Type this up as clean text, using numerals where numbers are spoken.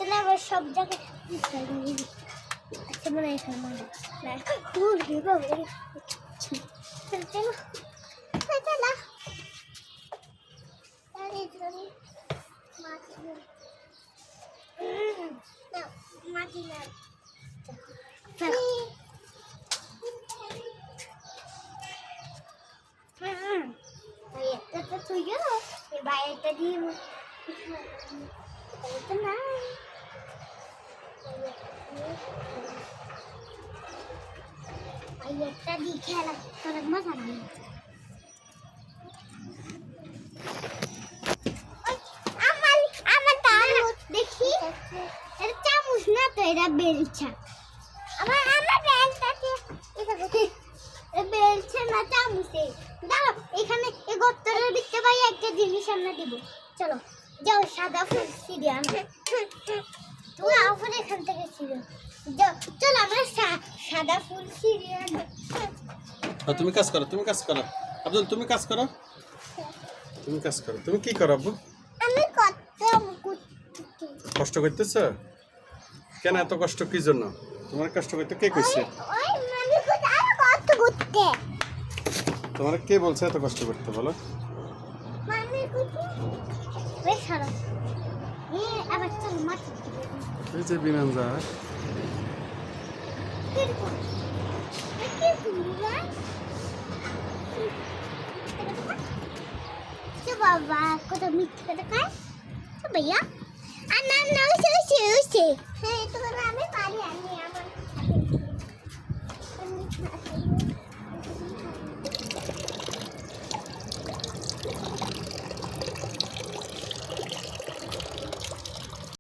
না আবার সব জায়গায় আচ্ছা মনে হয় মারা না দূর দিব চলো চলো আরে জনি মাটি না মাটি না এটা তুই গেল এই বাইরেটা দিয়ে এটা না এটা দিয়ে খেলা করার মজা নাই আমার আমার চামচ দেখি এটা চামচ না তো এটা বেলছা আমার আমার ব্যাংকটাতে এটা বেলছে না চামচে দাঁড়াও এখানে এই গর্তের ভিতরে ভাই একটা জিনিস আমরা দেব চলো যাও সাদা ফুল ছিঁড়ে আনো তুমি আবার এখান থেকে ছিঁড়ো যাও চলো আমরা সাদা ফুল ছিঁড়ে আনো তুমি কাজ করো আব্দুল তুমি কাজ করো তুমি কি করো আব্বু আমি কষ্ট করতেছ কেন এত কষ্ট কি জন্য তোমার কষ্ট করতে কে কইছে ওই মানে কত করতে তোমার কে বলছে এত কষ্ট করতে বলো মানে ওই সারা আবার চল মাটি এই যে বিমান যা বাবা কত মিথ্যে কথা খায় ভাইয়া আর নাম না উঠে হ্যাঁ তো আমি পারি আমি আমার